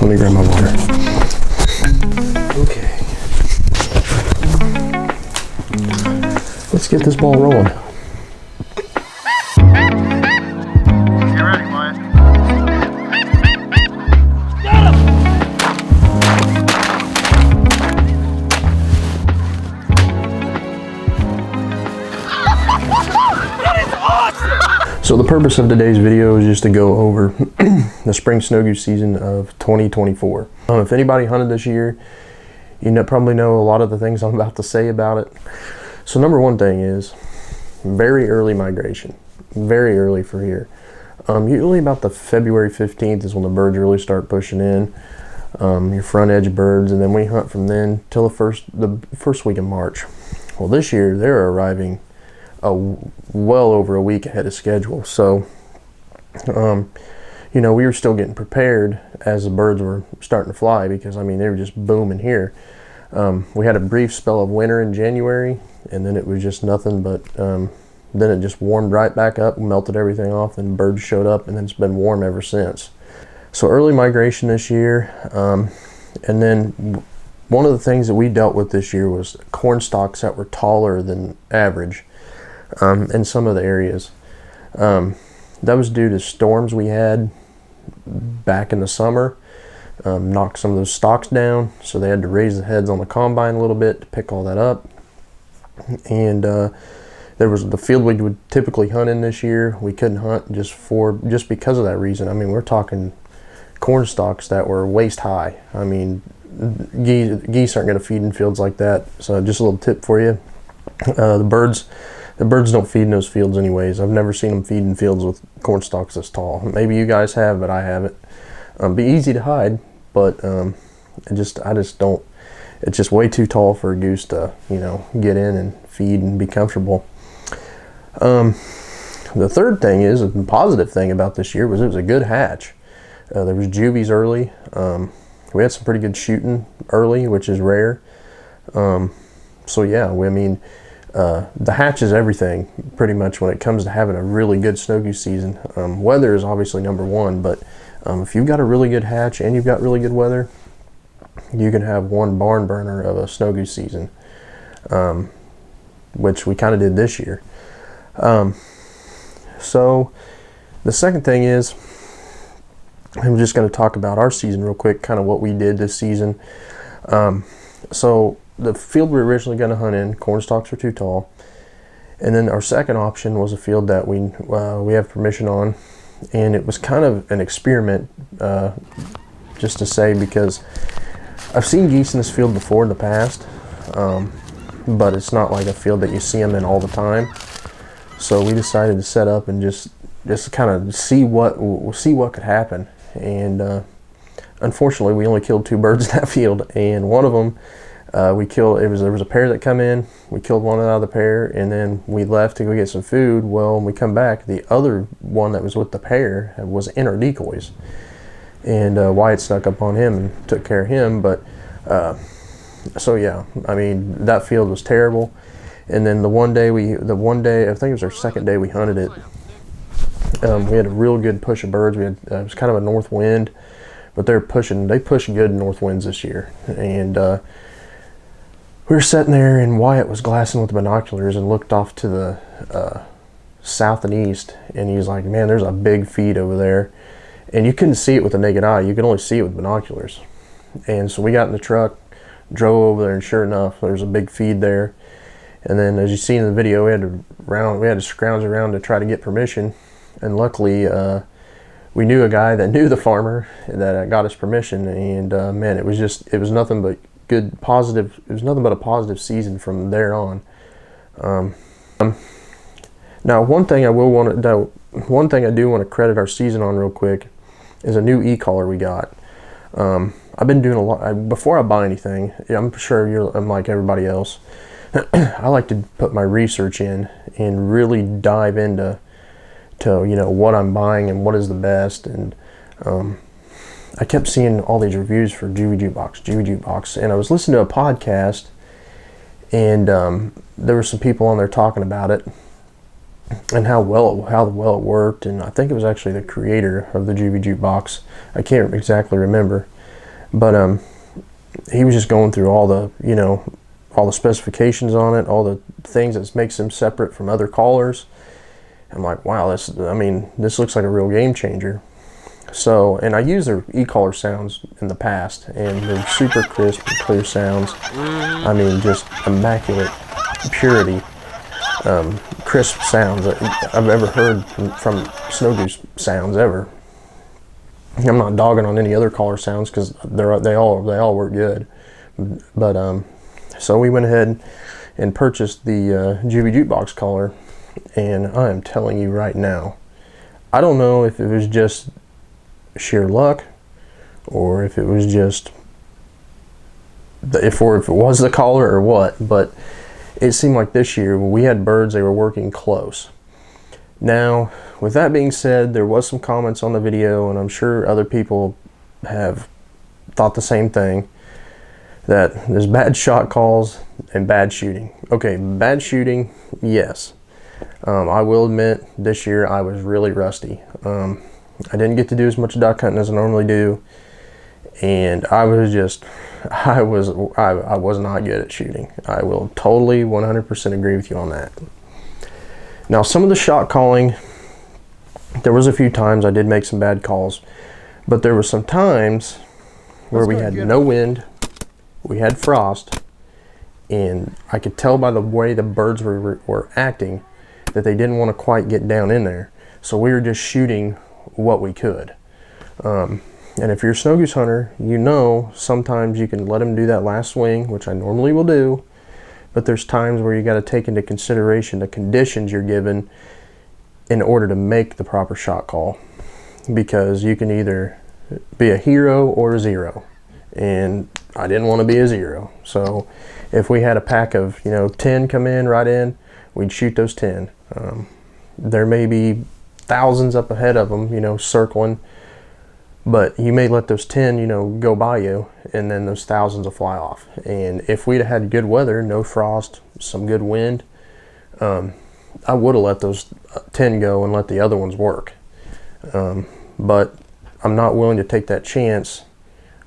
Let me grab my water. Okay. Let's get this ball rolling. You ready, Wyatt? Got him! That is awesome! So the purpose of today's video is just to go over the spring snow goose season of 2024. If anybody hunted this year, you probably know a lot of the things I'm about to say about it. So number one thing is very early migration, very early for here. Usually about the February 15th is when the birds really start pushing in, your front edge birds, and then we hunt from then till the first week of March. Well, this year they're arriving well over a week ahead of schedule. So, we were still getting prepared as the birds were starting to fly, because I mean they were just booming here. We had a brief spell of winter in January, and then it was just nothing but then it just warmed right back up, melted everything off, and birds showed up, and then it's been warm ever since. So early migration this year, and then one of the things that we dealt with this year was corn stalks that were taller than average in some of the areas. That was due to storms we had back in the summer. Knocked some of those stalks down, so they had to raise the heads on the combine a little bit to pick all that up. And there was the field we would typically hunt in this year, we couldn't hunt just because of that reason. I mean, we're talking corn stalks that were waist high. I mean, geese aren't going to feed in fields like that. So just a little tip for you: the birds don't feed in those fields anyways. I've never seen them feed in fields with corn stalks this tall. Maybe you guys have, but I haven't. Be easy to hide, but I just don't. It's just way too tall for a goose to get in and feed and be comfortable. The third thing is, a positive thing about this year was it was a good hatch. There was juvies early. We had some pretty good shooting early, which is rare. So yeah, the hatch is everything pretty much when it comes to having a really good snow goose season. Weather is obviously number one, but if you've got a really good hatch and you've got really good weather, you can have one barn burner of a snow goose season, which we kind of did this year. So the second thing is, I'm just going to talk about our season real quick, kind of what we did this season. So the field we were originally going to hunt in, corn stalks were too tall. And then our second option was a field that we have permission on. And it was kind of an experiment, just to say, because I've seen geese in this field before in the past, but it's not like a field that you see them in all the time. So we decided to set up and just kind of see what could happen. And unfortunately, we only killed 2 birds in that field, and one of them we killed. There was a pair that come in. We killed one out of the pair, and then we left to go get some food. Well, when we come back, the other one that was with the pair was in our decoys, and Wyatt snuck up on him and took care of him. But so yeah, I mean, that field was terrible. And then the one day, I think it was our second day we hunted it. We had a real good push of birds. It was kind of a north wind, but they push good north winds this year. And we were sitting there, and Wyatt was glassing with the binoculars and looked off to the south and east, and he was like, "Man, there's a big feed over there." And you couldn't see it with the naked eye. You could only see it with binoculars. And so we got in the truck, drove over there, and sure enough, there's a big feed there. And then, as you see in the video, we had to scrounge around to try to get permission. And luckily, we knew a guy that knew the farmer that got us permission. And man, it was nothing but good, positive. It was nothing but a positive season from there on. Now, one thing I do want to credit our season on real quick is a new e-collar we got. I've been doing a lot before I buy anything. I'm sure I'm like everybody else. I like to put my research in and really dive into what I'm buying and what is the best. And I kept seeing all these reviews for Juvie Jukebox, and I was listening to a podcast, and there were some people on there talking about it and how well it worked. And I think it was actually the creator of the Juvie Jukebox. I can't exactly remember, But he was just going through all the, you know, all the specifications on it, all the things that makes them separate from other collars. I'm like, wow, this looks like a real game changer. So, and I used their e-collar sounds in the past, and they're super crisp and clear sounds. I mean, just immaculate purity, crisp sounds that I've ever heard from Snow Goose sounds ever. I'm not dogging on any other collar sounds because they all work good. But so we went ahead and purchased the Juvie Jukebox collar, and I am telling you right now, I don't know if it was just sheer luck or if it was just if it was the collar or what, but it seemed like this year when we had birds, they were working close. Now, with that being said, there was some comments on the video, and I'm sure other people have thought the same thing, that there's bad shot calls and bad shooting. Okay, bad shooting, yes. I will admit this year I was really rusty. I didn't get to do as much duck hunting as I normally do, and I was not good at shooting. I will totally 100% agree with you on that. Now, some of the shot calling, there was a few times I did make some bad calls, but there were some times where we had no wind, we had frost, and I could tell by the way the birds were acting that they didn't want to quite get down in there. So we were just shooting what we could. And if you're a snow goose hunter, you know sometimes you can let them do that last swing, which I normally will do, but there's times where you got to take into consideration the conditions you're given in order to make the proper shot call, because you can either be a hero or a zero, and I didn't want to be a zero. So if we had a pack of 10 come in right in, we'd shoot those 10. There may be thousands up ahead of them, circling, but you may let those 10, go by you, and then those thousands will fly off. And if we'd have had good weather, no frost, some good wind, I would have let those 10 go and let the other ones work. But I'm not willing to take that chance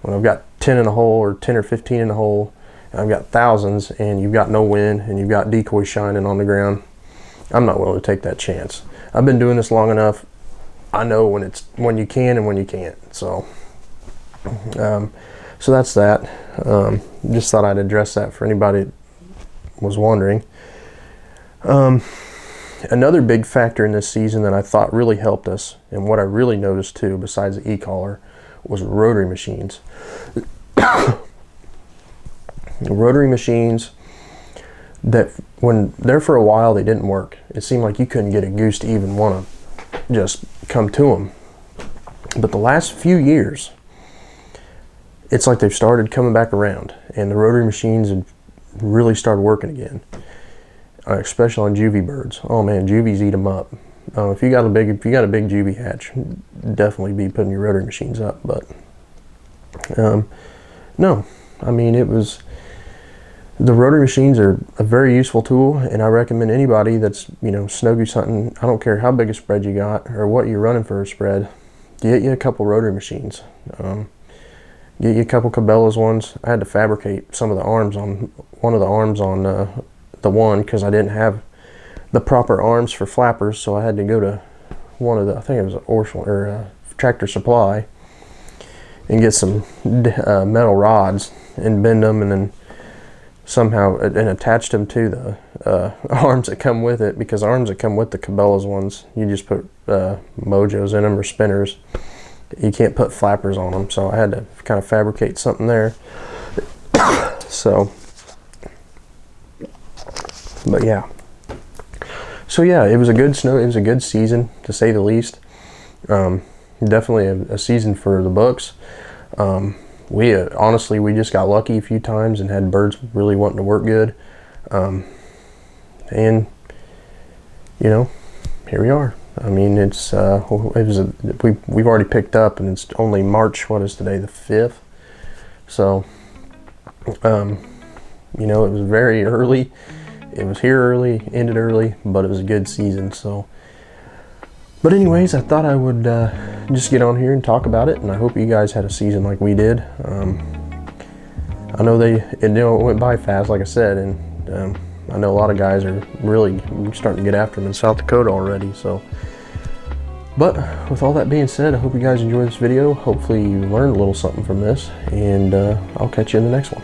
when I've got 10 in a hole or 10 or 15 in a hole, and I've got thousands, and you've got no wind, and you've got decoys shining on the ground. I'm not willing to take that chance. I've been doing this long enough. I know when you can and when you can't. So that's that. Just thought I'd address that for anybody that was wondering. Another big factor in this season that I thought really helped us, and what I really noticed too, besides the e-collar, was rotary machines. Rotary machines that when there for a while they didn't work. It seemed like you couldn't get a goose to even want to just come to them. But the last few years, it's like they've started coming back around, and the rotary machines have really started working again, especially on juvie birds. Oh man, juvies eat them up. If you got a big juvie hatch, definitely be putting your rotary machines up. But no, I mean, the rotary machines are a very useful tool, and I recommend anybody that's snow goose hunting, I don't care how big a spread you got or what you're running for a spread, get you a couple rotary machines. Get you a couple Cabela's ones. I had to fabricate some of the arms on one of the arms on the one because I didn't have the proper arms for flappers, so I had to go to one of the, I think it was Tractor Supply, and get some metal rods and bend them, and then somehow and attached them to the arms that come with it, because arms that come with the Cabela's ones, you just put mojos in them or spinners. You can't put flappers on them, so I had to kind of fabricate something there. So, but yeah. So yeah, it was a good season, to say the least. Definitely a season for the books. We honestly, we just got lucky a few times and had birds really wanting to work good. And here we are. I mean, we've already picked up, and it's only March, what is today, the 5th? So, it was very early. It was here early, ended early, but it was a good season. So But anyways, I thought I would just get on here and talk about it, and I hope you guys had a season like we did. I know it went by fast, like I said, and I know a lot of guys are really starting to get after them in South Dakota already. So, but with all that being said, I hope you guys enjoyed this video. Hopefully you learned a little something from this, and I'll catch you in the next one.